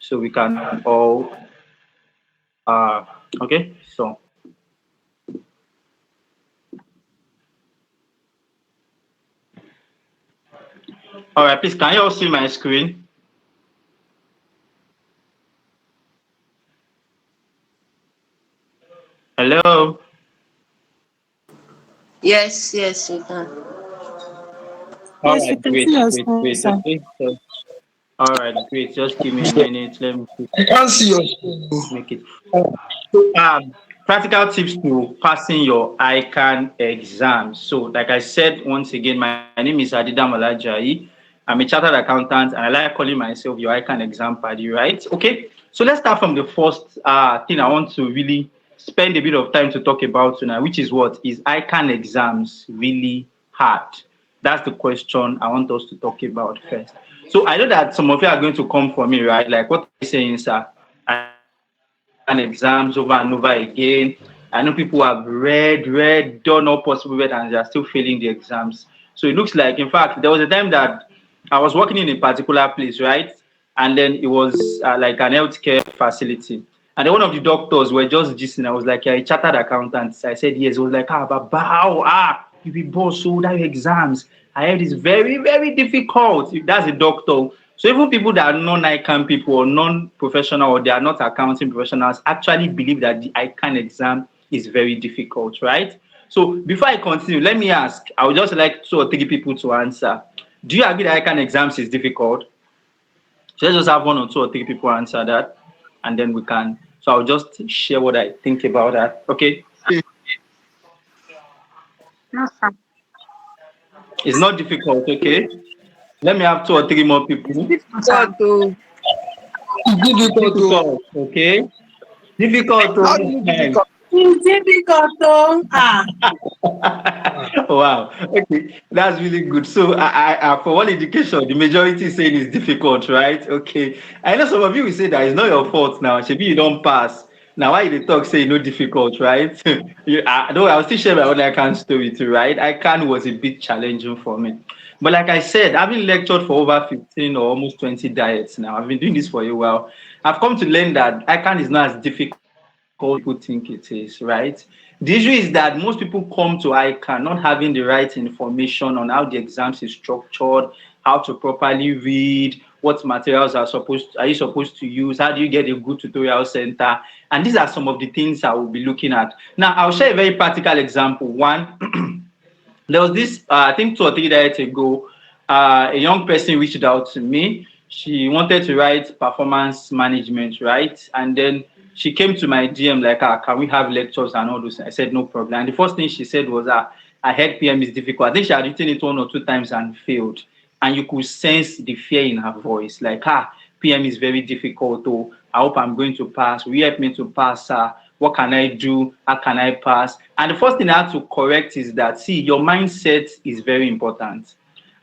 so we can all okay. So all right, please can you all see my screen? Hello. Yes, yes, you can. All Yes, we right, can see great, your great, screen, great. sir. Okay. So all right, great. Just give me a minute. Let me I can't see your screen. make it. So, practical tips to passing your ICAN exam. So, like I said, once again, my name is Adida Malajai. I'm a chartered accountant, and I like calling myself your ICAN exam party, right? Okay. So let's start from the first thing I want to really spend a bit of time to talk about tonight, which is what is ICAN exams really hard? That's the question I want us to talk about first. So I know that some of you are going to come for me, right? Like, what are you saying, sir? ICAN exams over and over again. I know people have done all possible read, and they are still failing the exams. So it looks like, in fact, there was a time that I was working in a particular place, right? And then it was like an healthcare facility. And then one of the doctors were just gisting. I was like, yeah, a chartered accountant. I said, yes. He was like, but how? You be boss, so that your exams. I heard it's very, very difficult. That's a doctor. So even people that are non-ICAN people or non-professional or they are not accounting professionals actually believe that the ICAN exam is very difficult, right? So before I continue, let me ask, I would just like 2 or 3 people to answer. Do you agree that ICAN exams is difficult? So let's just have 1 or 2 or 3 people answer that, and then we can. So I'll just share what I think about that. Okay, No, sir. it's not difficult. Okay, let me have 2 or 3 more It's people. difficult, God, sir. to It's difficult to. Difficult. Okay, difficult. How do you difficult? It's difficult, though. Wow. Okay, that's really good. So, for one education, the majority is saying it's difficult, right? Okay. I know some of you will say that it's not your fault now. Maybe you don't pass. Now, why they talk say no difficult, right? Though I'll still share my own ICANN story too, right? ICANN was a bit challenging for me. But like I said, I've been lectured for over 15 or almost 20 diets now. I've been doing this for a while. I've come to learn that ICANN is not as difficult people think it is, right? The issue is that most people come to ICAN not having the right information on how the exams is structured, how to properly read, what materials are you supposed to use, how do you get a good tutorial center, and these are some of the things I will be looking at. Now, I'll share a very practical example. One, there was this, I think 2 or 3 days ago, a young person reached out to me. She wanted to write performance management, right? And then she came to my DM like, can we have lectures and all those? I said, no problem. And the first thing she said was, I heard PM is difficult. I think she had written it 1 or 2 times and failed. And you could sense the fear in her voice, like, PM is very difficult. Oh, I hope I'm going to pass. Will you help me to pass, sir? What can I do? How can I pass? And the first thing I have to correct is that, see, your mindset is very important.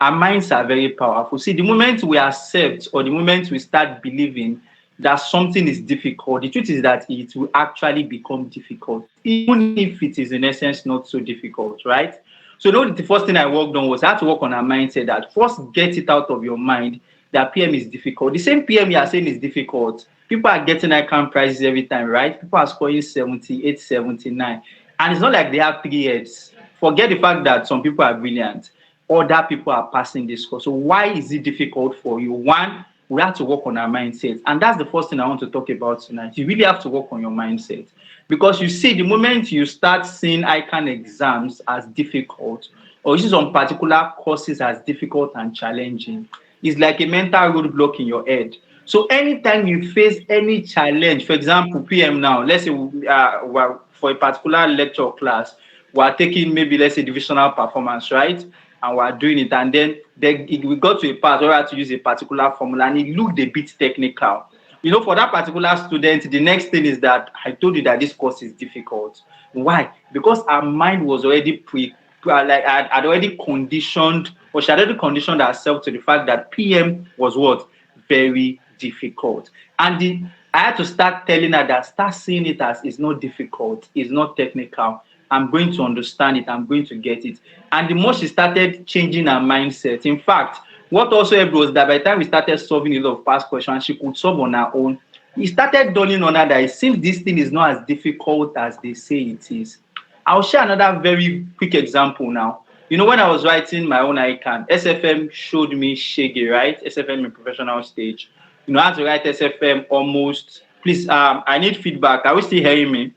Our minds are very powerful. See, the moment we accept or the moment we start believing that something is difficult, the truth is that it will actually become difficult, even if it is in essence not so difficult, right? So, the first thing I worked on was I had to work on our mindset that first get it out of your mind that PM is difficult. The same PM you are saying is difficult. People are getting ICANN prizes every time, right? People are scoring 78, 79. And it's not like they have 3 heads. Forget the fact that some people are brilliant. Other people are passing this course. So why is it difficult for you? One, we have to work on our mindset. And that's the first thing I want to talk about tonight. You really have to work on your mindset. Because you see, the moment you start seeing ICANN exams as difficult, or you see some particular courses as difficult and challenging, it's like a mental roadblock in your head. So anytime you face any challenge, for example, PM now, let's say for a particular lecture class, we are taking maybe, let's say, divisional performance, right? And we are doing it. And then we got to a part where we had to use a particular formula and it looked a bit technical. For that particular student, the next thing is that I told you that this course is difficult. Why? Because our mind was already like had already conditioned, or she had already conditioned herself to the fact that PM was what? Very difficult. And I had to start telling her that start seeing it as it's not difficult, it's not technical. I'm going to understand it, I'm going to get it. And the more she started changing her mindset, in fact, What also helped was that by the time we started solving a lot of past questions, she could solve on her own. It started dawning on her that it seems this thing is not as difficult as they say it is. I'll share another very quick example now. When I was writing my own ICAN, SFM showed me Shege, right? SFM in professional stage. I had to write SFM almost. Please, I need feedback. Are we still hearing me?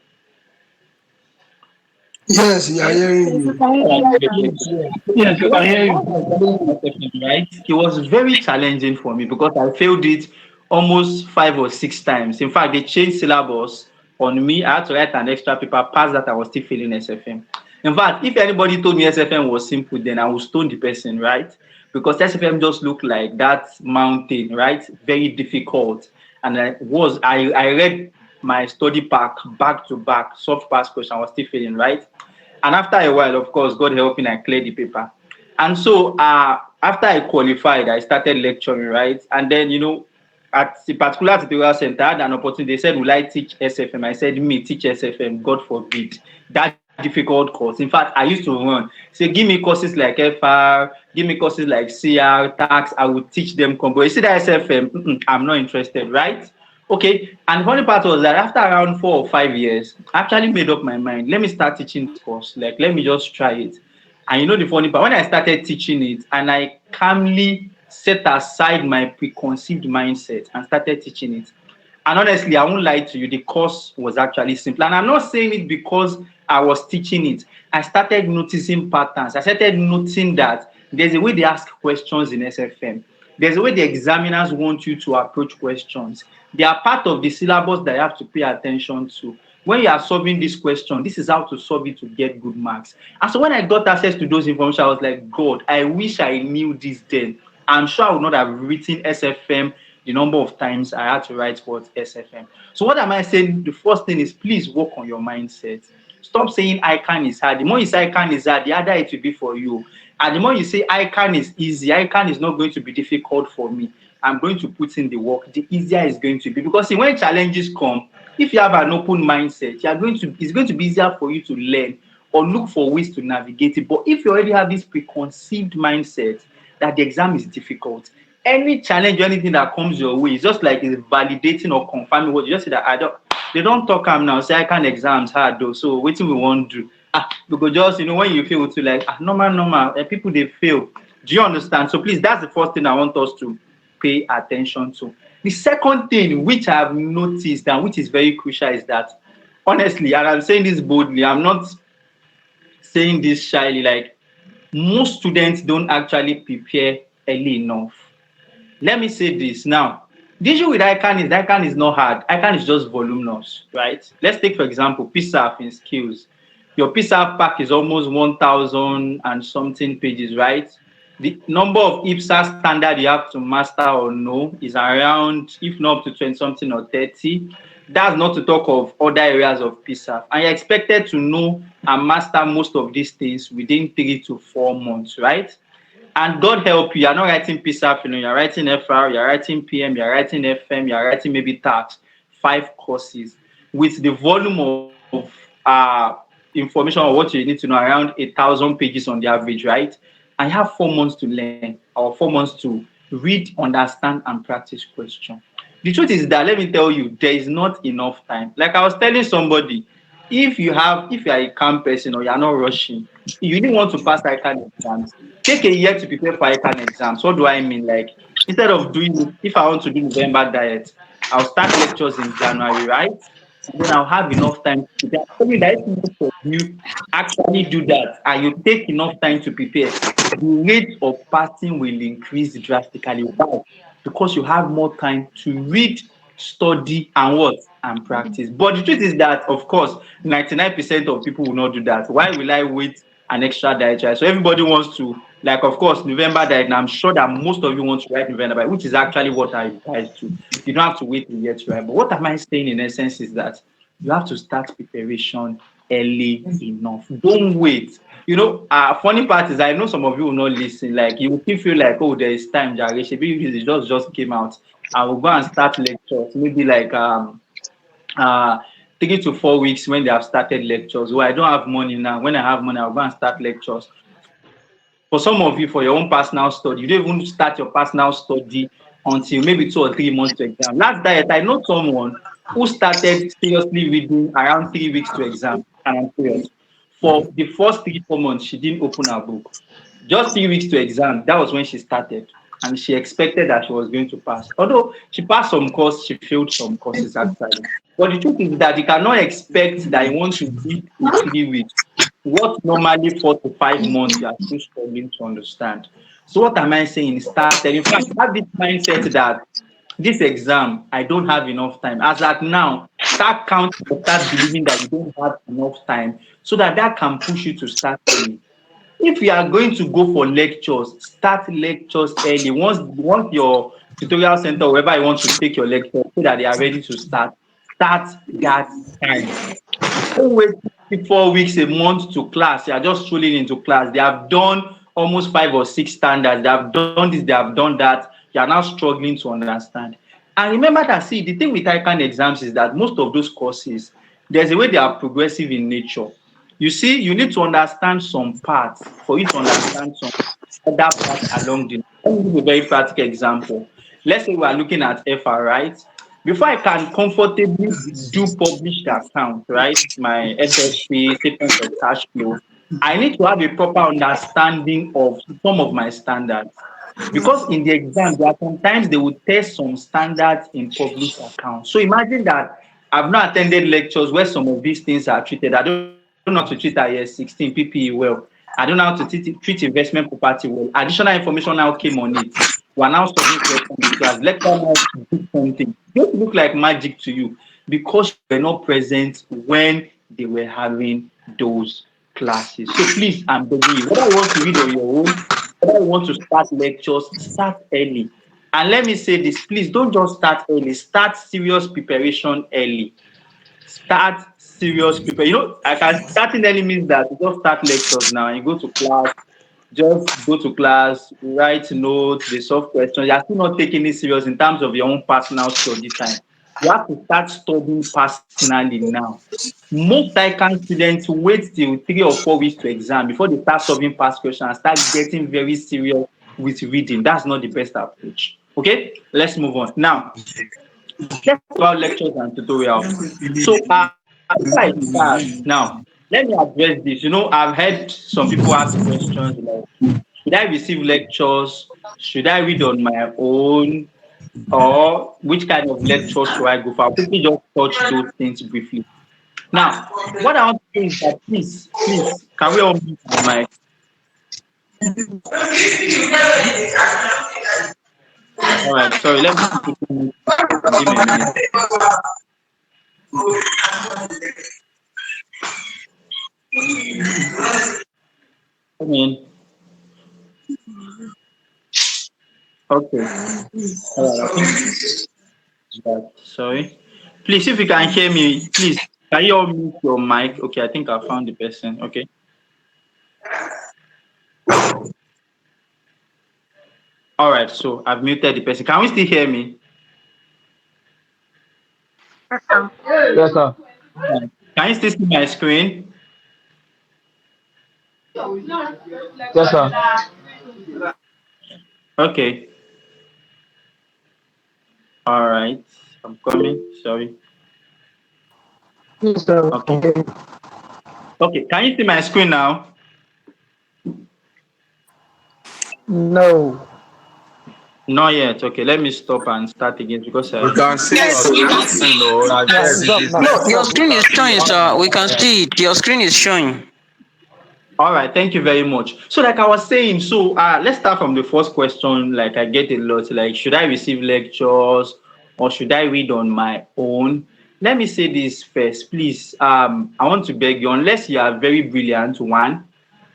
Yes, we are Yes, hearing yes, we you. can hear Alright, you. okay. Yes, we can hear you. Right? It was very challenging for me because I failed it almost 5 or 6 times. In fact, they changed syllabus on me. I had to write an extra paper. Past that, I was still failing SFM. In fact, if anybody told me SFM was simple, then I would stone the person, right? Because SFM just looked like that mountain, right? Very difficult. And I read my study back to back, soft pass question. I was still failing, right? And after a while, of course, God helping, I cleared the paper. And so after I qualified, I started lecturing, right? And then, at the particular tutorial center, I had an opportunity. They said, will I teach SFM? I said, me, teach SFM, God forbid. That difficult course. In fact, I used to run. Say, give me courses like FR, give me courses like CR, tax, I will teach them combo. You see that SFM? I'm not interested, right? Okay, and the funny part was that after around 4 or 5 years, I actually made up my mind. Let me start teaching this course. Like, let me just try it. And the funny part, when I started teaching it, and I calmly set aside my preconceived mindset and started teaching it. And honestly, I won't lie to you, the course was actually simple. And I'm not saying it because I was teaching it. I started noticing patterns. I started noticing that there's a way they ask questions in SFM. There's a way the examiners want you to approach questions. They are part of the syllabus that you have to pay attention to. When you are solving this question, this is how to solve it to get good marks. And so when I got access to those information, I was like, God, I wish I knew this then. I'm sure I would not have written SFM the number of times I had to write what SFM. So what am I saying? The first thing is please work on your mindset. Stop saying ICAN is hard. The more you say ICAN is hard, the harder it will be for you. And the more you say ICAN is easy, ICAN is not going to be difficult for me. I'm going to put in the work. The easier it's going to be. Because see, when challenges come, if you have an open mindset, it's going to be easier for you to learn or look for ways to navigate it. But if you already have this preconceived mindset that the exam is difficult, any challenge or anything that comes your way, it's just like it's validating or confirming what you just say that they don't talk am now, say I can exams hard though. So wetin we wan do? Because just when you fail to like normal, people they fail. Do you understand? So please, that's the first thing I want us to pay attention to. The second thing which I have noticed and which is very crucial is that honestly, and I'm saying this boldly, I'm not saying this shyly, like most students don't actually prepare early enough. Let me say this now. The issue with ICAN is not hard. ICAN is just voluminous, right? Let's take, for example, PSAF in skills. Your PSAF pack is almost 1,000 and something pages, right? The number of IPSA standard you have to master or know is around, if not up to 20 something or 30. That's not to talk of other areas of PSAF. And you're expected to know and master most of these things within 3 to 4 months, right? And God help you, you're not writing PSAF, you're writing FR, you're writing PM, you're writing FM, you're writing maybe tax, 5 courses with the volume of information on what you need to know around 1,000 pages on the average, right? I have 4 months to learn or 4 months to read, understand, and practice question. The truth is that let me tell you, there is not enough time. Like I was telling somebody, if you are a calm person or you're not rushing, you really want to pass ICAN exams, take a year to prepare for ICAN exams. What do I mean? Like instead of if I want to do November diet, I'll start lectures in January, right? And then I'll have enough time to prepare. I tell you that if most of you actually do that and you take enough time to prepare, the rate of passing will increase drastically. Why? Because you have more time to read, study, and what? And practice. But the truth is that, of course, 99% of people will not do that. Why will I wait an extra dietary? So everybody wants to, like, of course, November diet, and I'm sure that most of you want to write November diet, which is actually what I advise to. You don't have to wait till you get to write. But what am I saying in essence is that you have to start preparation early enough. Don't wait. Funny part is I know some of you will not listen. Like you will feel like, oh, there is time, Jare. Shebi it just came out. I will go and start lectures, maybe like 3 to 4 weeks when they have started lectures. Well, I don't have money now. When I have money, I'll go and start lectures. For me, For some of you, for your own personal study, you don't even start your personal study until maybe 2 or 3 months to exam. Last diet, I know someone who started seriously reading around 3 weeks to exam, and I'm serious. For the first 3 4 months, she didn't open her book. Just 3 weeks to exam, that was when she started. And she expected that she was going to pass. Although she passed some courses, she failed some courses actually. But the truth is that you cannot expect that you want to read in 3 weeks. What normally 4 to 5 months you are still struggling to understand. So what am I saying? Started. In fact, have this mindset that this exam, I don't have enough time. As at now, start counting or start believing that you don't have enough time so that that can push you to start early. If you are going to go for lectures, start lectures early. Once your tutorial center, wherever you want to take your lecture, so that they are ready to start that time. Don't wait 4 weeks, a month to class. You are just strolling into class. They have done almost 5 or 6 standards. They have done this, they have done that. You are now struggling to understand. And remember that, see, the thing with ICAN exams is that most of those courses, there's a way they are progressive in nature. You see, you need to understand some parts for you to understand some other parts along the line. Let me give a very practical example. Let's say we are looking at FR, right? Before I can comfortably do published account, right? My SSP, statement of cash flow, I need to have a proper understanding of some of my standards. Because in the exam, there are sometimes they will test some standards in published accounts. So imagine that I've not attended lectures where some of these things are treated. I don't know how to treat IS 16 PPE well. I don't know how to treat investment property well. Additional information now came on it. We are now solving questions in class. Lecture now do something. It don't look like magic to you because you were not present when they were having those classes. So please, I'm begging you, whether you want to read on your own, whether you want to start lectures, start early. And let me say this, please don't just start early, start serious preparation early. Start serious preparation. You know, I can starting early means that you just start lectures now and you go to class, just go to class, write notes, they solve questions. You are still not taking it serious in terms of your own personal study time. You have to start studying personally now. Most ICAN students wait till 3 or 4 weeks to exam before they start solving past questions and start getting very serious with reading. That's not the best approach. Okay, let's move on. Now, let's talk about lectures and tutorials. So, before I start, now, let me address this. You know, I've heard some people ask questions like, should I receive lectures? Should I read on my own? Or which kind of lectures should I go for? I'll quickly just touch those things briefly. Now, what I want to say is that please, can we all mute my mic? All right, sorry, let me quickly give me a minute. I mean, okay. All right, I think sorry. Please, if you can hear me, please, can you all mute your mic? Okay, I think I found the person. Okay. All right, so I've muted the person. Can we still hear me? Yes, sir. Can you still see my screen? Yes, sir. Okay. All right. I'm coming. Sorry. Yes, sir. Okay. Okay. Can you see my screen now? No. Not yet. Okay. Let me stop and start again because We can see Yes, your screen, though. I guess it is no, your screen is showing, sir. We can see it. Your screen is showing. All right, thank you very much. So, like I was saying, so let's start from the first question. Like I get a lot, like should I receive lectures or should I read on my own? Let me say this first, please. I want to beg you, unless you are very brilliant, one,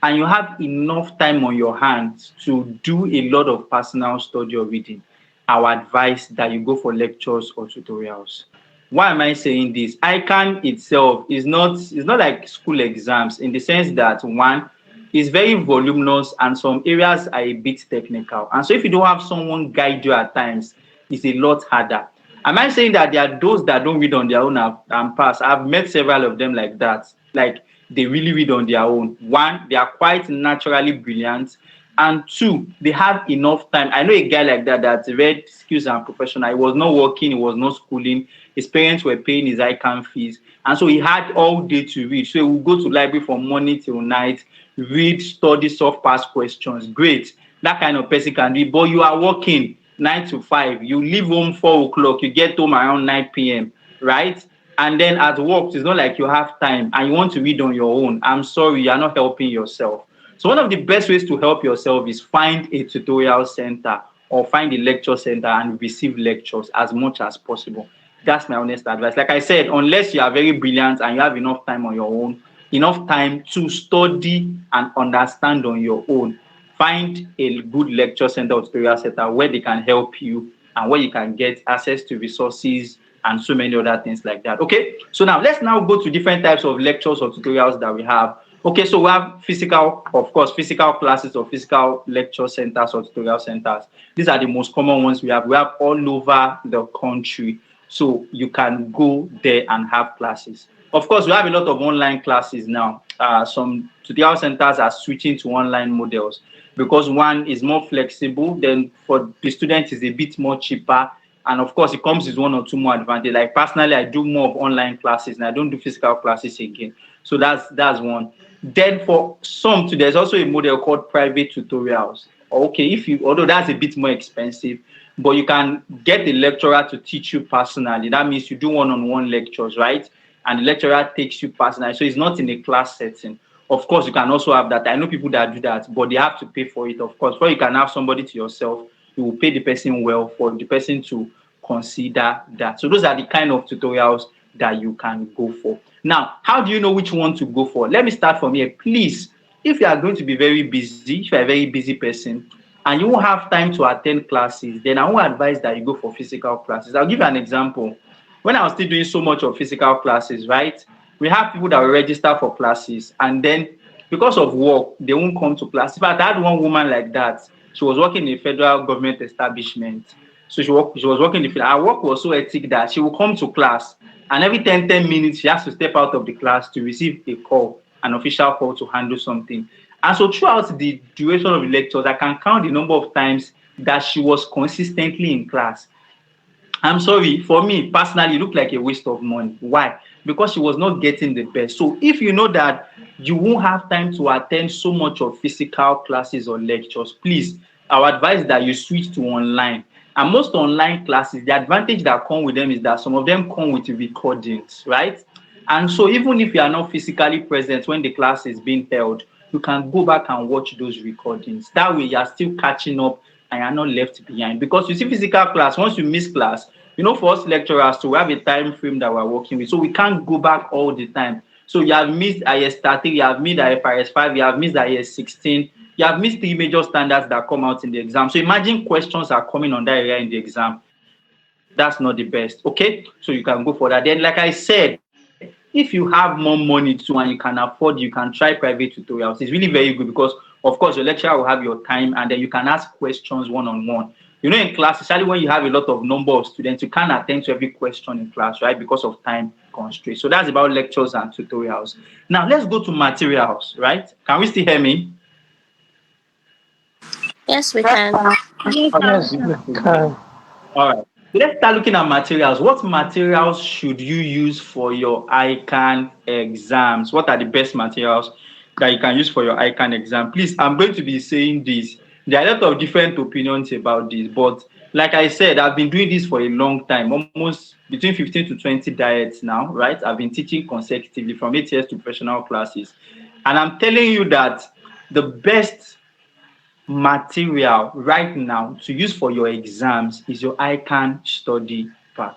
and you have enough time on your hands to do a lot of personal study or reading, I would advise that you go for lectures or tutorials. Why am I saying this? ICAN itself is not like school exams in the sense that one is very voluminous and some areas are a bit technical. And so if you don't have someone guide you at times, it's a lot harder. Am I saying that there are those that don't read on their own and pass? I've met several of them like that. Like they really read on their own. One, they are quite naturally brilliant And two, they have enough time. I know a guy like that that read skills and professional. He was not working, he was not schooling. His parents were paying his ICAN fees. And so he had all day to read. So he would go to library from morning till night, read, study, solve past questions. Great. That kind of person can do it. But you are working 9 to 5. You leave home 4 o'clock. You get home around 9 p.m., right? And then at work, it's not like you have time and you want to read on your own. I'm sorry, you're not helping yourself. So one of the best ways to help yourself is find a tutorial center or find a lecture center and receive lectures as much as possible. That's my honest advice. Like I said, unless you are very brilliant and you have enough time on your own, enough time to study and understand on your own, find a good lecture center or tutorial center where they can help you and where you can get access to resources and so many other things like that. Okay, so now let's now go to different types of lectures or tutorials that we have. Okay, so we have physical, of course, physical classes or physical lecture centers or tutorial centers. These are the most common ones we have. We have all over the country. So you can go there and have classes. Of course, we have a lot of online classes now. Some tutorial centers are switching to online models because one is more flexible. Then for the student, is a bit more cheaper. And of course, it comes with one or two more advantages. Like personally, I do more of online classes and I don't do physical classes again. So that's one. Then for some too, there's also a model called private tutorials. Okay, although that's a bit more expensive, but you can get a lecturer to teach you personally. That means you do one-on-one lectures, right? And the lecturer takes you personally. So it's not in a class setting. Of course, you can also have that. I know people that do that, but they have to pay for it, of course. Before you can have somebody to yourself, you will pay the person well for the person to consider that. So those are the kind of tutorials that you can go for. Now, how do you know which one to go for? Let me start from here. Please, if you are going to be very busy, if you're a very busy person, and you won't have time to attend classes, then I won't advise that you go for physical classes. I'll give you an example. When I was still doing so much of physical classes, right? We have people that will register for classes, and then because of work, they won't come to class. In fact, I had one woman like that. She was working in a federal government establishment. So she was working in the field. Her work was so hectic that she would come to class, and every 10 minutes, she has to step out of the class to receive a call, an official call to handle something. And so throughout the duration of the lectures, I can count the number of times that she was consistently in class. I'm sorry, for me personally, it looked like a waste of money. Why? Because she was not getting the best. So if you know that you won't have time to attend so much of physical classes or lectures, please, our advice is that you switch to online. And most online classes, the advantage that come with them is that some of them come with recordings, right? And so even if you are not physically present when the class is being held, you can go back and watch those recordings. That way you are still catching up and you're not left behind. Because you see physical class, once you miss class, for us lecturers too, we have a time frame that we're working with. So we can't go back all the time. So you have missed IS 30, you have missed IFRS 5, you have missed IS 16, you have missed 3 major standards that come out in the exam. So imagine questions are coming on that area in the exam. That's not the best, okay? So you can go for that. Then, like I said, if you have more money too and you can afford, you can try private tutorials. It's really very good because, of course, your lecturer will have your time and then you can ask questions one-on-one. In class, especially when you have a lot of number of students, you can't attend to every question in class, right? Because of time constraints. So that's about lectures and tutorials. Now, let's go to materials, right? Can we still hear me? Yes, we can. Yes, you can. All right. Let's start looking at materials. What materials should you use for your ICAN exams? What are the best materials that you can use for your ICAN exam? Please, I'm going to be saying this. There are a lot of different opinions about this, but like I said, I've been doing this for a long time, almost between 15 to 20 diets now, right? I've been teaching consecutively from 8 years to professional classes. And I'm telling you that the best material right now to use for your exams is your ICAN study pack.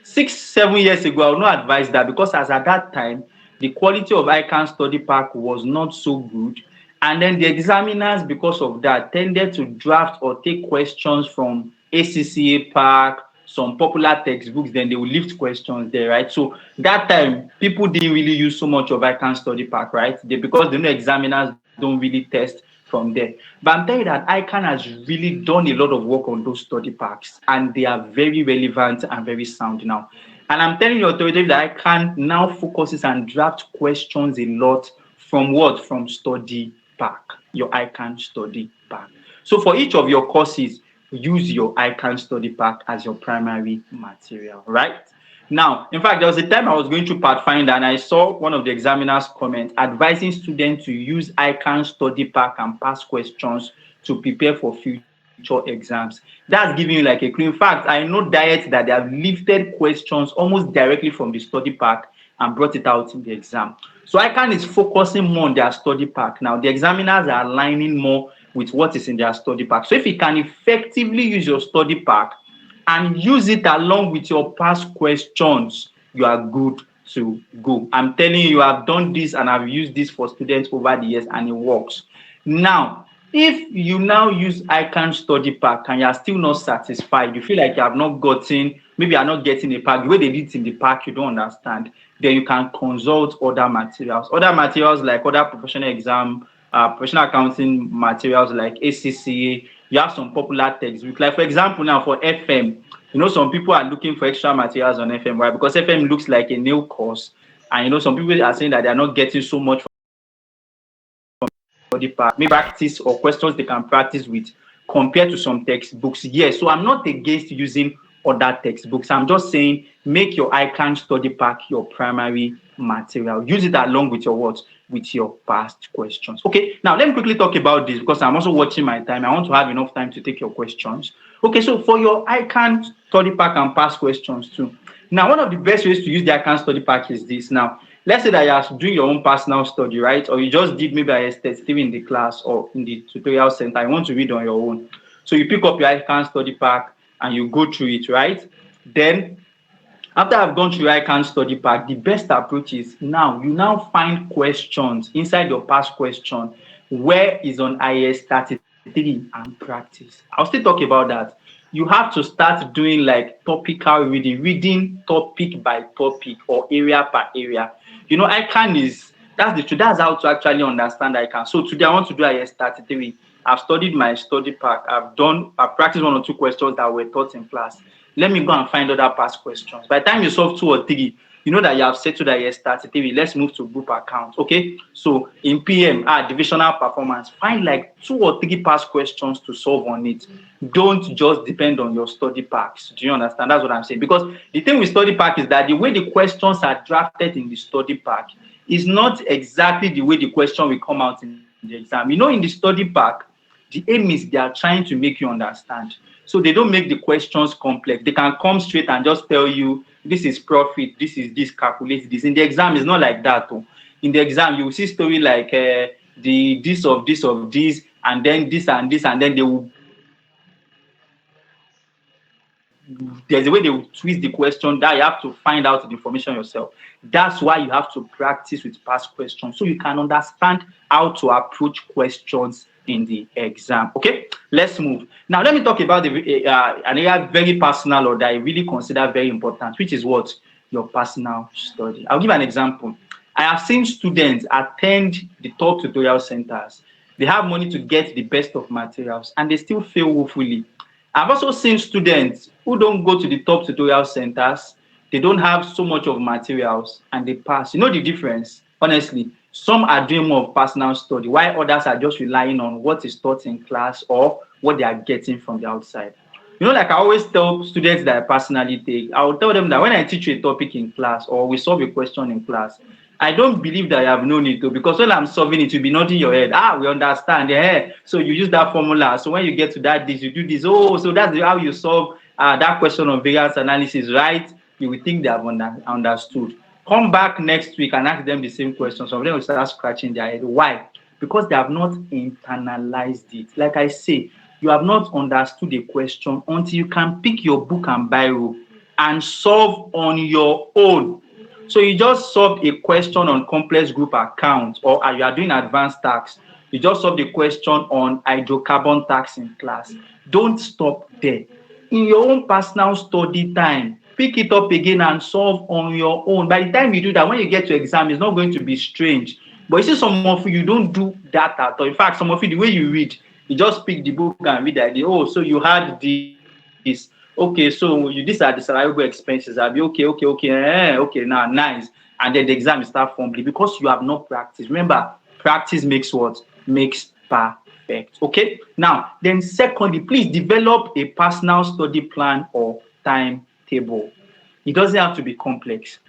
6-7 years ago, I would not advise that because as at that time, the quality of ICAN study pack was not so good. And then the examiners, because of that, tended to draft or take questions from ACCA pack, some popular textbooks, then they will lift questions there, right? So that time, people didn't really use so much of ICAN study pack, right? Because the examiners don't really test from there. But I'm telling you that ICAN has really done a lot of work on those study packs and they are very relevant and very sound now. And I'm telling you authoritatively that ICAN now focuses and draft questions a lot from what? From study pack, your ICAN study pack. pack. So for each of your courses, use your ICAN study pack as your primary material, right? Now, in fact, there was a time I was going through Pathfinder and I saw one of the examiners comment advising students to use ICAN study pack and past questions to prepare for future exams. That's giving you like a clue. In fact, I know diets that they have lifted questions almost directly from the study pack and brought it out in the exam. So ICAN is focusing more on their study pack. Now, the examiners are aligning more with what is in their study pack. So if you can effectively use your study pack and use it along with your past questions, you are good to go. I'm telling you, I've done this and I've used this for students over the years and it works. Now, if you now use ICAN study pack and you are still not satisfied, you feel like you have not gotten, maybe you are not getting a pack, the way they did it in the pack, you don't understand, then you can consult other materials. Other materials like other professional exam, professional accounting materials like ACCA, you have some popular textbooks. Like for example, now for FM, some people are looking for extra materials on FM, right? Because FM looks like a new course. And some people are saying that they are not getting so much from the pack. Maybe practice or questions they can practice with compared to some textbooks. Yes, so I'm not against using other textbooks. I'm just saying make your ICAN study pack your primary material. Use it along with your what? With your past questions. Okay, now let me quickly talk about this because I'm also watching my time. I want to have enough time to take your questions. Okay, so for your ICAN study pack and past questions too. Now, one of the best ways to use the ICAN study pack is this. Now, let's say that you are doing your own personal study, right? Or you just did maybe a statistic in the class or in the tutorial center. You want to read on your own. So you pick up your ICAN study pack and you go through it, right? Then after I've gone through your ICAN study pack, the best approach is you find questions inside your past question where is on IS 33 and practice. I'll still talk about that. You have to start doing like topical reading topic by topic or area per area. ICAN that's the truth. That's how to actually understand ICAN. So today I want to do IS 33. I've studied my study pack. I've practiced 1 or 2 questions that were taught in class. Let me go and find other past questions. By the time you solve 2 or 3, you know that you have settled that IS 33. Let's move to group account. Okay. So in PM, divisional performance, find like 2 or 3 past questions to solve on it. Don't just depend on your study packs. Do you understand? That's what I'm saying. Because the thing with study pack is that the way the questions are drafted in the study pack is not exactly the way the question will come out in the exam. In the study pack, the aim is they are trying to make you understand. So they don't make the questions complex. They can come straight and just tell you, this is profit, this is this, calculate this. In the exam, it's not like that. In the exam, you will see story like the this of this, and then this and this, and then there's a way they will twist the question that you have to find out the information yourself. That's why you have to practice with past questions so you can understand how to approach questions in the exam. Okay, let's move. Now, let me talk about an area very personal or that I really consider very important, which is what? Your personal study. I'll give an example. I have seen students attend the top tutorial centers. They have money to get the best of materials and they still fail woefully. I've also seen students who don't go to the top tutorial centers. They don't have so much of materials and they pass. You know the difference? Honestly, some are doing more of personal study, while others are just relying on what is taught in class or what they are getting from the outside. Like I always tell students that I personally take, I will tell them that when I teach you a topic in class or we solve a question in class, I don't believe that I have known it because when I'm solving it, you'll be nodding your head. We understand. Yeah. So you use that formula. So when you get to that, this, you do this. Oh, so that's how you solve that question on variance analysis, right? You will think they have understood. Come back next week and ask them the same question. Some of them will start scratching their head. Why? Because they have not internalized it. Like I say, you have not understood a question until you can pick your book and biro and solve on your own. So you just solved a question on complex group account or you are doing advanced tax. You just solved a question on hydrocarbon tax in class. Don't stop there. In your own personal study time, pick it up again and solve on your own. By the time you do that, when you get to exam, it's not going to be strange. But you see, some of you don't do that at all. In fact, some of you, the way you read, you just pick the book and read the idea. Oh, so you had this. Okay, so these are the salariable expenses. I'll be okay, now nice. And then the exam will start fumbling because you have not practiced. Remember, practice makes what? Makes perfect. Perfect. Okay. Now, then secondly, please develop a personal study plan or timetable. It doesn't have to be complex.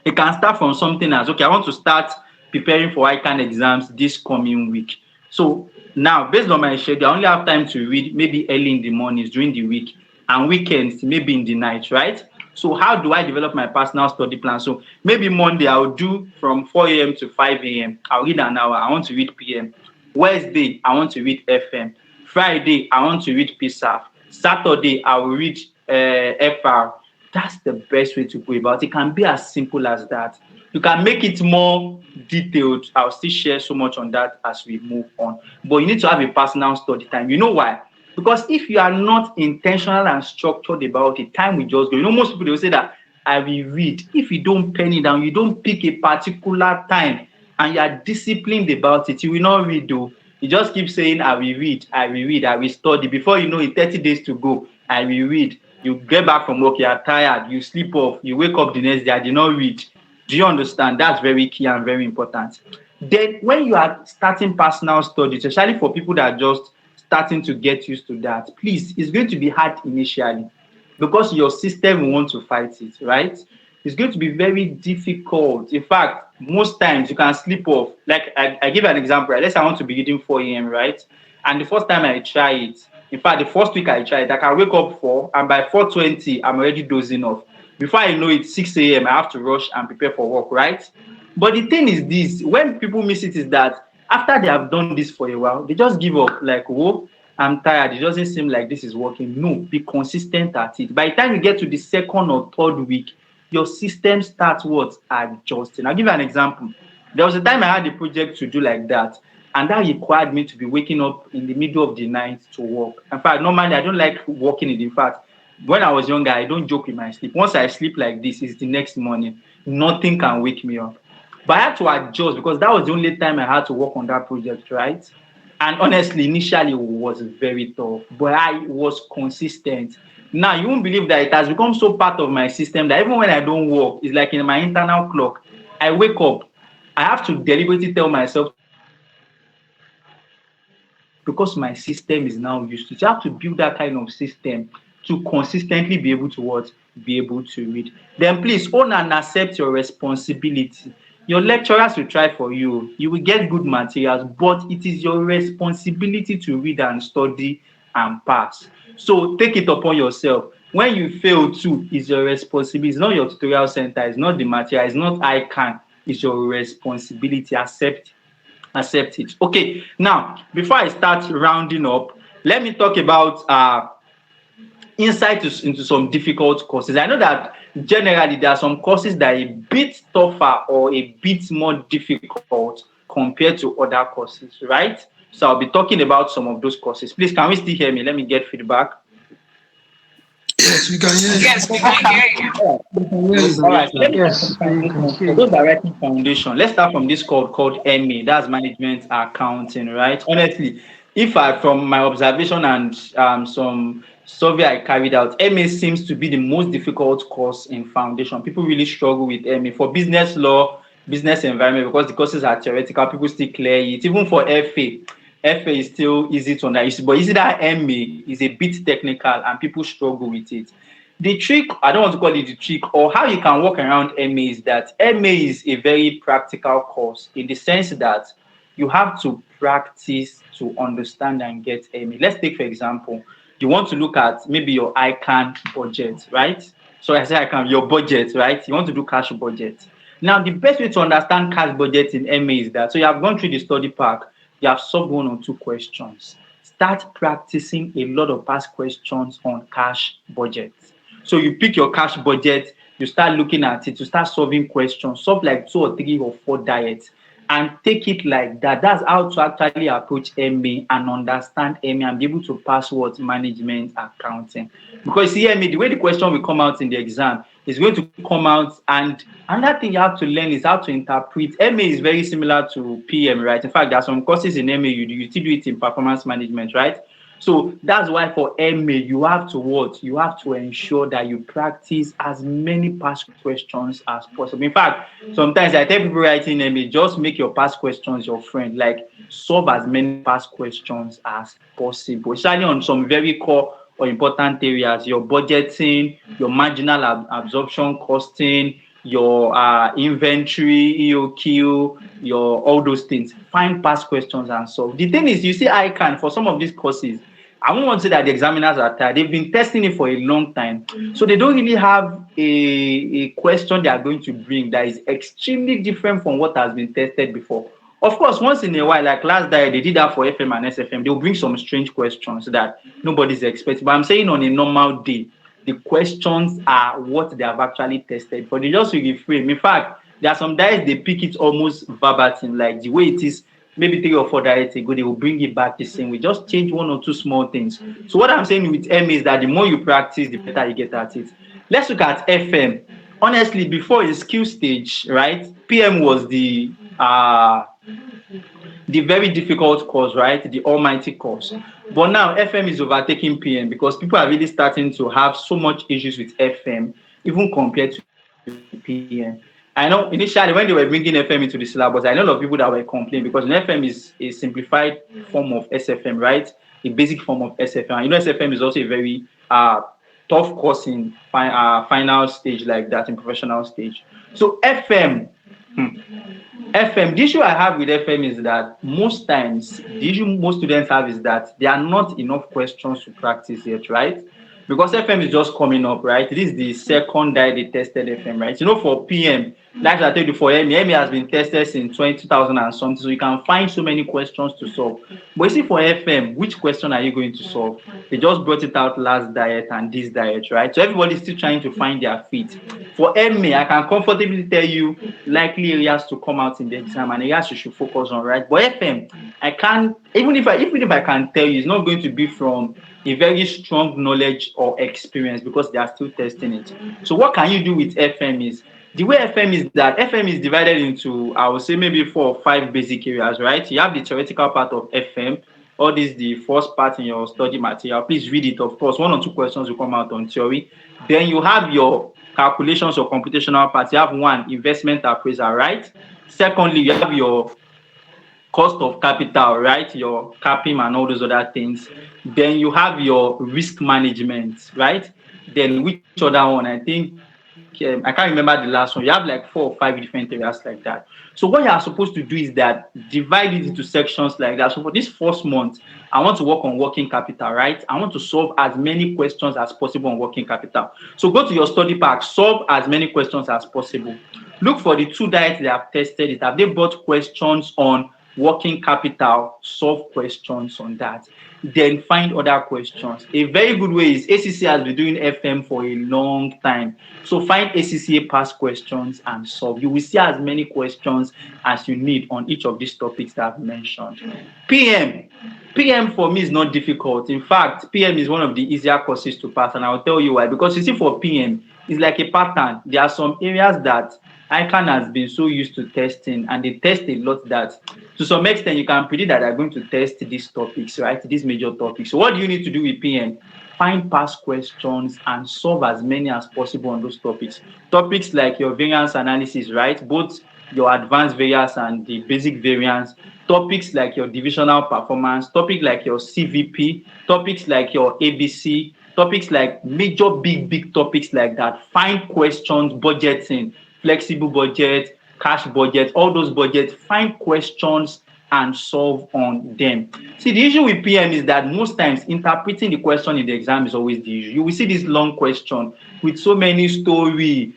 It can start from something as, okay, I want to start preparing for ICAN exams this coming week. So now, based on my schedule, I only have time to read maybe early in the mornings during the week and weekends, maybe in the night, right? So how do I develop my personal study plan? So maybe Monday, I'll do from 4 a.m. to 5 a.m. I'll read an hour. I want to read PM. Wednesday, I want to read FM. Friday, I want to read PSAF. Saturday, I will read FR. That's the best way to go about it. It can be as simple as that. You can make it more detailed. I'll still share so much on that as we move on. But you need to have a personal study time. You know why? Because if you are not intentional and structured about it, time will just go. You know, most people, they will say that I will read. If you don't pen it down, you don't pick a particular time and you are disciplined about it, you will not read though. You just keep saying, I will read, I will read, I will study. Before you know it, 30 days to go, I will read. You get back from work, you are tired, you sleep off, you wake up the next day, I did not read. Do you understand? That's very key and very important. Then when you are starting personal studies, especially for people that are just starting to get used to that, please, it's going to be hard initially because your system will want to fight it, right? It's going to be very difficult. In fact, most times you can sleep off. Like I give an example, right? Let's say I want to be reading 4 a.m., right? And the first time I try it, in fact, the first week I tried, I can wake up 4 and by 4:20, I'm already dozing off. Before I know it, 6 a.m., I have to rush and prepare for work, right? But the thing is this, when people miss it is that after they have done this for a while, they just give up, like, whoa, I'm tired. It doesn't seem like this is working. No, be consistent at it. By the time you get to the second or third week, your system starts what? Adjusting. I'll give you an example. There was a time I had a project to do like that, and that required me to be waking up in the middle of the night to work. In fact, normally I don't like working in fact. When I was younger, I don't joke with my sleep. Once I sleep like this, it's the next morning. Nothing can wake me up. But I had to adjust because that was the only time I had to work on that project, right? And honestly, initially it was very tough, but I was consistent. Now, you won't believe that it has become so part of my system that even when I don't work, it's like in my internal clock. I wake up, I have to deliberately tell myself because my system is now used to it. You have to build that kind of system to consistently be able to what? Be able to read. Then please own and accept your responsibility. Your lecturers will try for you. You will get good materials, but it is your responsibility to read and study and pass. So take it upon yourself. When you fail too, it's your responsibility. It's not your tutorial center. It's not the material. It's not ICAN. It's your responsibility. Accept it. Okay, now, before I start rounding up, let me talk about insight into some difficult courses. I know that generally there are some courses that are a bit tougher or a bit more difficult compared to other courses, right? So I'll be talking about some of those courses. Please, can we still hear me? Let me get feedback. Yes, we can hear you. Yes, we can hear you. All right, let me Yes, start we can from hear those you. directing foundation. Let's start from this called MA. That's management accounting, right? Honestly, if I from my observation and some survey I carried out, MA seems to be the most difficult course in foundation. People really struggle with MA for business law, business environment because the courses are theoretical. People still clear it. Even for FA is still easy to understand, but you see that MA is a bit technical and people struggle with it. The trick, I don't want to call it the trick, or how you can work around MA is that MA is a very practical course in the sense that you have to practice to understand and get MA. Let's take, for example, you want to look at maybe your ICAN budget, right? So I say ICAN, your budget, right? You want to do cash budget. Now, the best way to understand cash budget in MA is that, so you have gone through the study pack, you have solved 1 or 2 questions. Start practicing a lot of past questions on cash budget. So you pick your cash budget, you start looking at it, you start solving questions, solve like 2 or 3 or 4 diets, and take it like that. That's how to actually approach MA and understand MA and be able to pass what? Management accounting. Because see, MA, the way the question will come out in the exam is going to come out, and another thing you have to learn is how to interpret. MA is very similar to PM, right? In fact, there are some courses in MA you still do it in performance management, right? So that's why for MA, you have to what? You have to ensure that you practice as many past questions as possible. In fact, sometimes I tell people writing MA, just make your past questions your friend. Like solve as many past questions as possible, especially on some very core or important areas, your budgeting, your marginal absorption costing, your inventory, EOQ, your all those things. Find past questions and solve. The thing is, you see, ICAN for some of these courses, I won't want to say that the examiners are tired. They've been testing it for a long time. So they don't really have a question they are going to bring that is extremely different from what has been tested before. Of course, once in a while, like last year, they did that for FM and SFM. They'll bring some strange questions that nobody's expecting. But I'm saying on a normal day, the questions are what they have actually tested. But they just reframe. In fact, there are some diets they pick it almost verbatim, like the way it is maybe 3 or 4 diets ago, they will bring it back the same. We just change 1 or 2 small things. So what I'm saying with M is that the more you practice, the better you get at it. Let's look at FM. Honestly, before the skill stage, right? PM was the very difficult course, right? The almighty course. But now FM is overtaking PM because people are really starting to have so much issues with FM, even compared to PM. I know initially when they were bringing FM into the syllabus, I know a lot of people that were complaining because FM is a simplified form of SFM, right? A basic form of SFM. You know, SFM is also a very tough course in final stage like that, in professional stage. So FM, the issue I have with FM is that most times, the issue most students have is that there are not enough questions to practice yet, right? Because FM is just coming up, right? This is the second day they tested FM, right? You know, for PM, like I told you, for MA has been tested since 2000 and something, so you can find so many questions to solve. But you see, for FM, which question are you going to solve? They just brought it out last diet and this diet, right? So everybody's still trying to find their feet. For MA, I can comfortably tell you likely areas to come out in the exam and areas you should focus on, right? But FM, I can't, even if I can tell you, it's not going to be from a very strong knowledge or experience because they are still testing it. So what can you do with FM is, the way FM is that FM is divided into, I would say maybe 4 or 5 basic areas, right? You have the theoretical part of FM, all this the first part in your study material. Please read it, of course. 1 or 2 questions will come out on theory. Then you have your calculations or computational part. You have 1, investment appraisal, right? Secondly, you have your cost of capital, right? Your capping and all those other things. Then you have your risk management, right? Then which other one? I think I can't remember the last one. You have like 4 or 5 different areas like that. So what you are supposed to do is that divide it into sections like that. So for this first month, I want to work on working capital, right? I want to solve as many questions as possible on working capital. So go to your study pack, solve as many questions as possible. Look for the 2 diets they have tested it. Have they brought questions on working capital? Solve questions on that. Then find other questions. A very good way is ACC has been doing FM for a long time. So find ACCA past questions and solve. You will see as many questions as you need on each of these topics that I've mentioned. PM for me is not difficult. In fact, PM is one of the easier courses to pass, and I'll tell you why. Because you see, for PM, it's like a pattern. There are some areas that ICAN has been so used to testing, and they test a lot that to some extent you can predict that they're going to test these topics, right? These major topics. So what do you need to do with PM? Find past questions and solve as many as possible on those topics. Topics like your variance analysis, right? Both your advanced variance and the basic variance. Topics like your divisional performance. Topics like your CVP. Topics like your ABC. Topics like major big topics like that. Find questions, budgeting, flexible budget, cash budget, all those budgets. Find questions and solve on them. See, the issue with PM is that most times interpreting the question in the exam is always the issue. You will see this long question with so many story,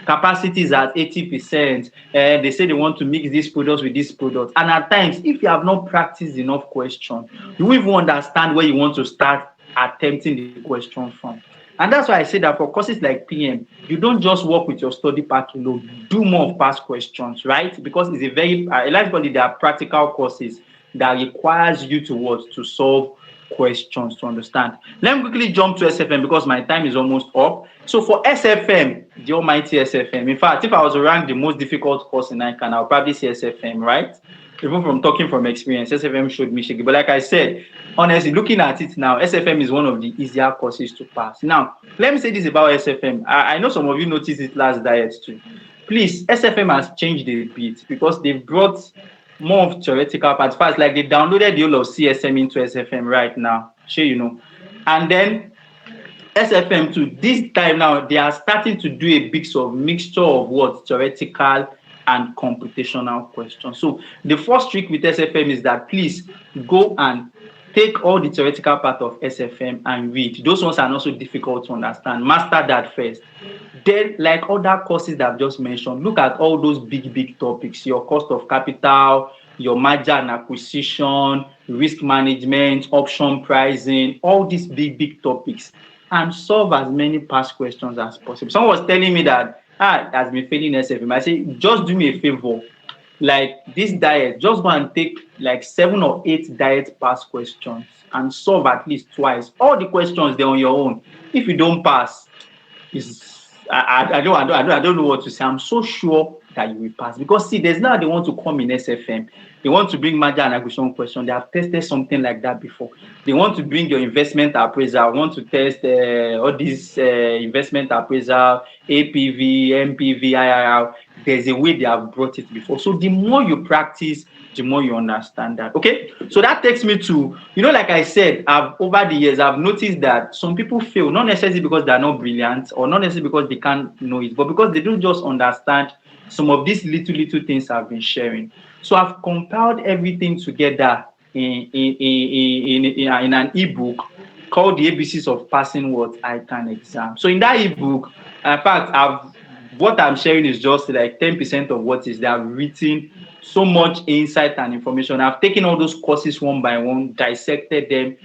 capacities at 80%, they say they want to mix these products with this product. And at times, if you have not practiced enough question, you won't even understand where you want to start attempting the question from. And that's why I say that for courses like PM, you don't just work with your study pack alone. Do more of past questions, right? Because it's a very, largely there are practical courses that requires you to solve questions to understand. Let me quickly jump to SFM because my time is almost up. So for SFM, the almighty SFM, in fact, if I was to rank the most difficult course in ICAN, I'll probably say SFM, right? even from talking from experience, SFM showed me shaky. But like I said, honestly, looking at it now, SFM is one of the easier courses to pass. Now, let me say this about SFM. I know some of you noticed it last diet too. Please, SFM has changed a bit because they've brought more of theoretical parts. First, like they downloaded the whole of CSM into SFM right now. Sure, you know. And then SFM too, this time now, they are starting to do a mixture of what? Theoretical and computational questions. So the first trick with SFM is that please go and take all the theoretical part of SFM and read. Those ones are not so difficult to understand. Master that first. Then, like other courses that I've just mentioned, look at all those big topics, your cost of capital, your merger and acquisition, risk management, option pricing, all these big topics, and solve as many past questions as possible. Someone was telling me that has been failing SFM. I say, just do me a favor. Like this diet, just go and take like 7 or 8 diet past questions and solve at least twice. All the questions they're on your own. If you don't pass, I don't know what to say. I'm so sure that you will pass because see, there's now they want to come in SFM. They want to bring merger and acquisition question. They have tested something like that before. They want to bring your investment appraisal. Want to test all these investment appraisal, APV, MPV, IRR. There's a way they have brought it before. So the more you practice, the more you understand that. Okay, so that takes me to, like I said, over the years I've noticed that some people fail, not necessarily because they're not brilliant or not necessarily because they can't know it, but because they don't just understand some of these little things I've been sharing. So I've compiled everything together in an ebook called the ABCs of Passing What ICAN Exam. So in that ebook, in fact, what I'm sharing is just like 10% of what is there. I've written so much insight and information. I've taken all those courses one by one, dissected them,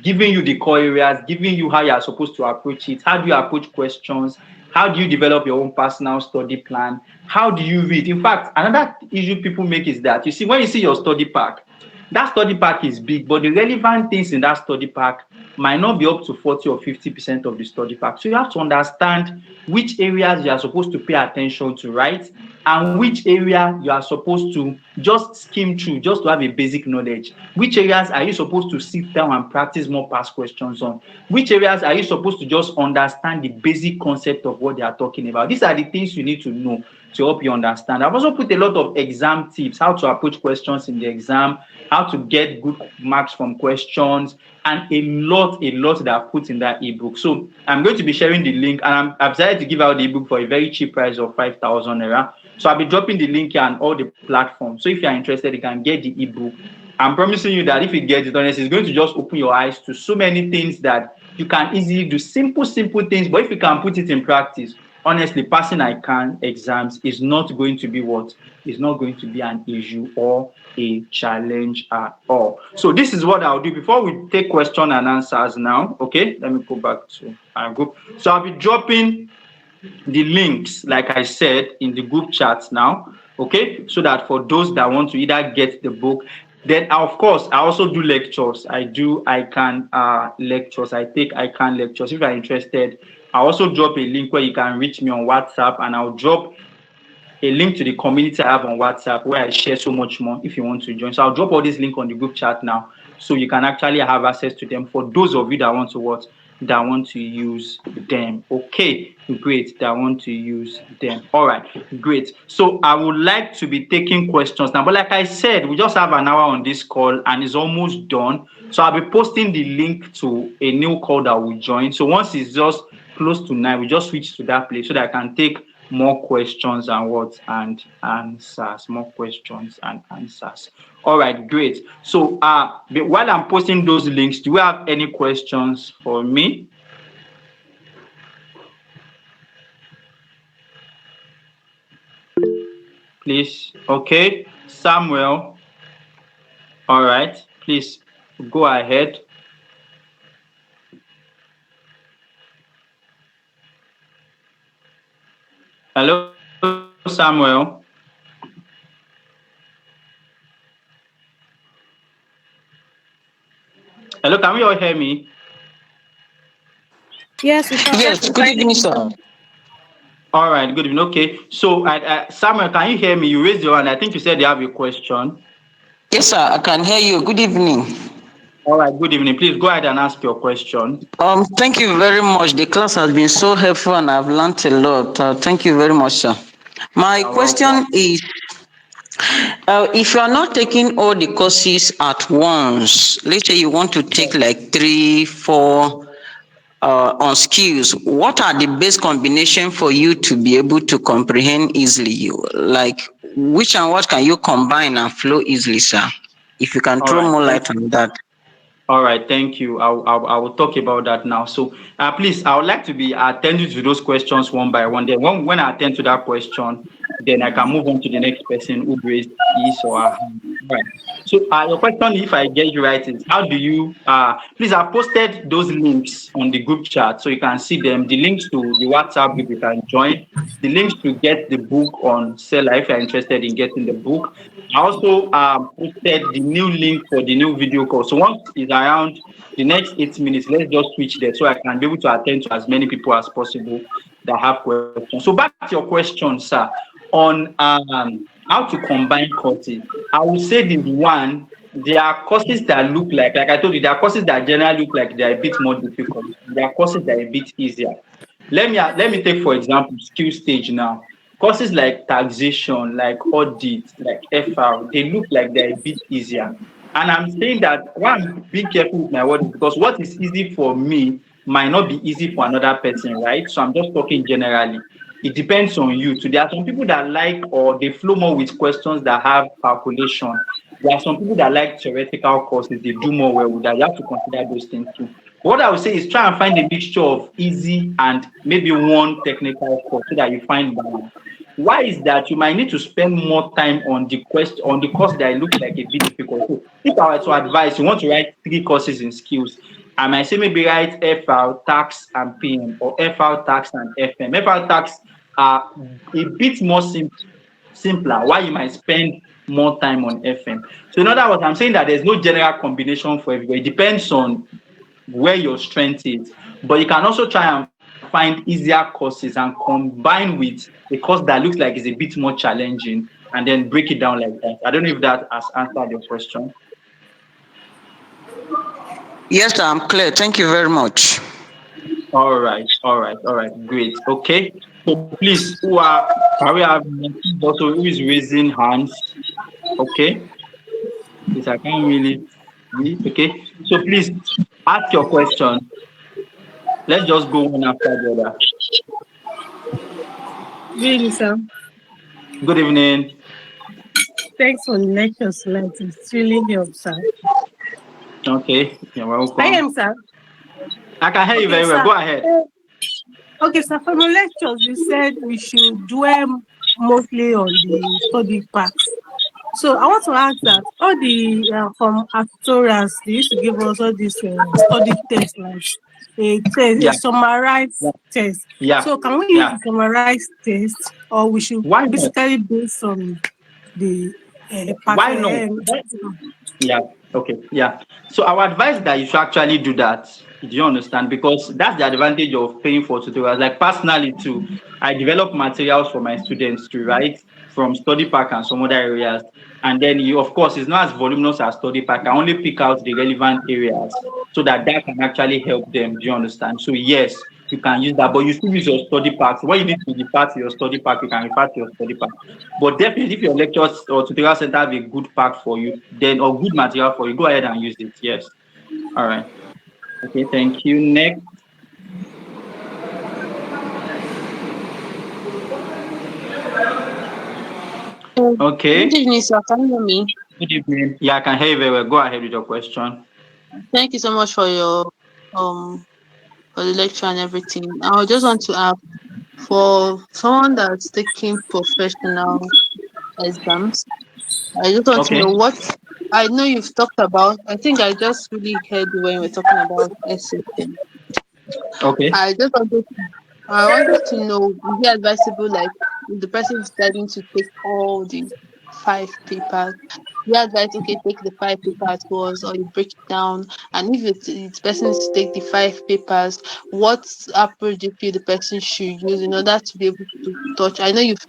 giving you the core areas, giving you how you are supposed to approach it. How do you approach questions? How do you develop your own personal study plan? How do you read? In fact, another issue people make is that, you see, when you see your study pack, that study pack is big, but the relevant things in that study pack might not be up to 40 or 50% of the study pack. So you have to understand which areas you are supposed to pay attention to, right? And which area you are supposed to just skim through, just to have a basic knowledge. Which areas are you supposed to sit down and practice more past questions on? Which areas are you supposed to just understand the basic concept of what they are talking about? These are the things you need to know to help you understand. I've also put a lot of exam tips, how to approach questions in the exam, how to get good marks from questions, and a lot that I've put in that ebook. So I'm going to be sharing the link, and I've decided to give out the ebook for a very cheap price of 5,000 naira. So I'll be dropping the link here on all the platforms. So if you're interested, you can get the ebook. I'm promising you that if you get it, honestly, it's going to just open your eyes to so many things that you can easily do. Simple things, but if you can put it in practice, honestly, passing ICAN exams is not going to be is not going to be an issue or a challenge at all. So this is what I'll do before we take question and answers now. Okay, let me go back to our group. So I'll be dropping the links, like I said, in the group chat now. Okay, so that for those that want to either get the book, then of course I also do lectures. I do ICAN lectures. I take ICAN lectures. If you're interested, I'll also drop a link where you can reach me on WhatsApp, and I'll drop a link to the community I have on WhatsApp where I share so much more if you want to join. So I'll drop all this link on the group chat now, so you can actually have access to them for those of you that want to use them. Okay, great. That want to use them. All right, great. So I would like to be taking questions now, but like I said, we just have an hour on this call and it's almost done. So I'll be posting the link to a new call that will join. So once it's just close to 9, we just switch to that place so that I can take more questions and answers. More questions and answers. All right, great. So while I'm posting those links, do you have any questions for me? Please. Okay, Samuel. All right, please go ahead. Hello, Samuel. Hello, can we all hear me? Yes, we can. Yes, good evening, sir. All right, good evening. Okay, so Samuel, can you hear me? You raised your hand. I think you said you have a question. Yes, sir, I can hear you. Good evening. All right, good evening. Please go ahead and ask your question. Thank you very much. The class has been so helpful and I've learned a lot. Thank you very much, sir. My You're welcome. question is, if you are not taking all the courses at once, let's say you want to take like 3, 4 on skills, what are the best combination for you to be able to comprehend easily? Like, which and what can you combine and flow easily, sir? If you can All throw right, more thank light on that. All right, thank you. I will talk about that now. So, please, I would like to be attending to those questions one by one. Then, when I attend to that question, then I can move on to the next person who raised his or her hand. Right. So, your question, if I get you right, is how do you? Please, I've posted those links on the group chat so you can see them. The links to the WhatsApp group you can join. The links to get the book on seller if you're interested in getting the book. I also posted the new link for the new video call. So once it's around the next 8 minutes, let's just switch there so I can be able to attend to as many people as possible that have questions. So back to your question, sir, on how to combine courses. I would say the one, there are courses that look like I told you, there are courses that generally look like they're a bit more difficult. There are courses that are a bit easier. Let me take for example skill stage now. Courses like taxation, like audit, like FR, they look like they're a bit easier. And I'm saying that why I'm being careful with my words is because what is easy for me might not be easy for another person, right? So I'm just talking generally. It depends on you too. There are some people that like or they flow more with questions that have calculation. There are some people that like theoretical courses, they do more well with that. You have to consider those things too. What I would say is try and find a mixture of easy and maybe one technical course so that you find balance. Why is that? You might need to spend more time on the course that looks like a bit difficult. So if I were to advise, you want to write 3 courses in skills, I might say maybe write FR, tax, and PM, or FR, tax, and FM. FR tax are a bit more simpler, while you might spend more time on FM. So in other words, I'm saying that there's no general combination for everybody. It depends on where your strength is. But you can also try and find easier courses and combine with a course that looks like it's a bit more challenging and then break it down like that. I don't know if that has answered your question. Yes, sir, I'm clear. Thank you very much. All right, great. Okay. So please, can we have also who is raising hands? Okay. Please, I can't really read. Okay. So please ask your question. Let's just go one after the other. Good evening, sir. Good evening. Thanks for the lecture slide. It's really helps, sir. Okay, you're I welcome. am, sir. I can hear you Okay, very well. sir. Go ahead. Okay, sir. From the lectures, you said we should dwell mostly on the study parts. So I want to ask that all the from actors they used to give us all these study tests like a test, a Yeah, summarized yeah, test. yeah, So can we use yeah. the summarized test, or we should Why not? basically based on the Why not? Yeah. Okay. Yeah. So I would advise that you should actually do that. Do you understand? Because that's the advantage of paying for tutorials. Like personally too, I develop materials for my students to write from study pack and some other areas. And then you, of course, it's not as voluminous as study pack. I only pick out the relevant areas so that can actually help them. Do you understand? So yes, you can use that, but you still use your study pack. So when you need to refer to your study pack, you can refer to your study pack. But definitely, if your lectures or tutorial center have a good pack for you, then or good material for you, go ahead and use it. Yes. All right. Okay. Thank you. Next. Good Okay. evening, sir. Can you hear me? Good evening. Yeah, I can hear you very well. Go ahead with your question. Thank you so much for your for the lecture and everything. I just want to ask for someone that's taking professional exams. I just want to Okay. know what I know you've talked about. I think I just really heard you when you were talking about SHM. Okay. I wanted to know, is it advisable, like, if the person is starting to take all the 5 papers, you advise, okay, take the 5 papers once, or you break it down. And if it's person is to take the 5 papers, what approach do you feel the person should use in order to be able to touch? I know you've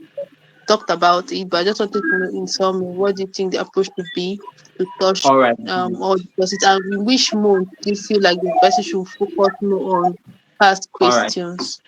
talked about it, but I just wanted to know in summary, what do you think the approach should be to touch All right. all the courses, and in which month do you feel like the person should focus more on past All right. questions?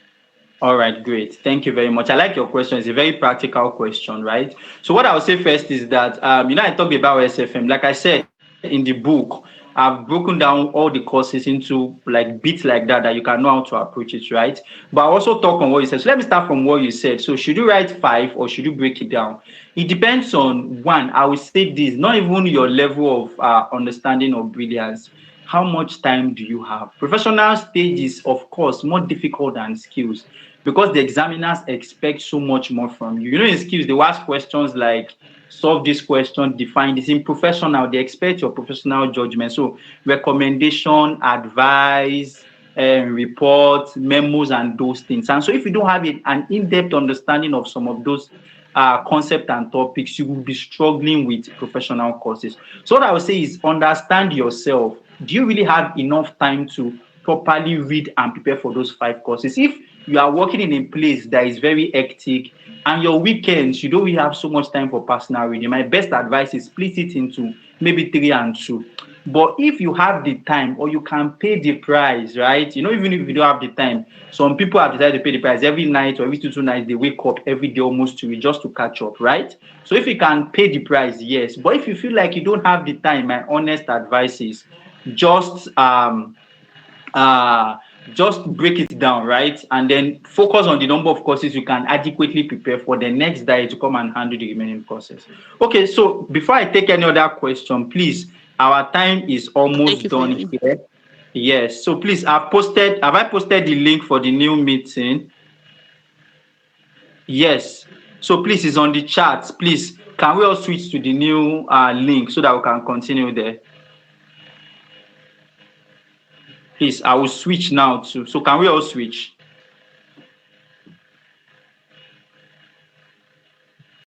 All right, great. Thank you very much. I like your question. It's a very practical question, right? So what I would say first is that I talked about SFM. Like I said in the book, I've broken down all the courses into like bits like that you can know how to approach it, right? But I also talk on what you said. So let me start from what you said. So should you write 5 or should you break it down? It depends on one. I would say this, not even your level of understanding or brilliance. How much time do you have? Professional stage is, of course, more difficult than skills because the examiners expect so much more from you. You know, in skills, they will ask questions like solve this question, define this. In professional, they expect your professional judgment. So recommendation, advice, reports, memos, and those things. And so if you don't have an in-depth understanding of some of those concepts and topics, you will be struggling with professional courses. So what I would say is understand yourself. Do you really have enough time to properly read and prepare for those 5 courses? If you are working in a place that is very hectic and your weekends, you don't really have so much time for personal reading, my best advice is split it into maybe 3 and 2. But if you have the time or you can pay the price, right? You know, even if you don't have the time, some people have decided to pay the price every night or every 2 nights, they wake up every day almost to read just to catch up, right? So if you can pay the price, yes. But if you feel like you don't have the time, my honest advice is just uh just break it down, right? And then focus on the number of courses you can adequately prepare for the next day to come and handle the remaining courses. Okay, so before I take any other question, please, our time is Thank almost you for done your input. here. Yes, so please, have I posted the link for the new meeting? Yes. So please, it's on the chat. Please, can we all switch to the new link so that we can continue there? Please, I will switch now too. So can we all switch?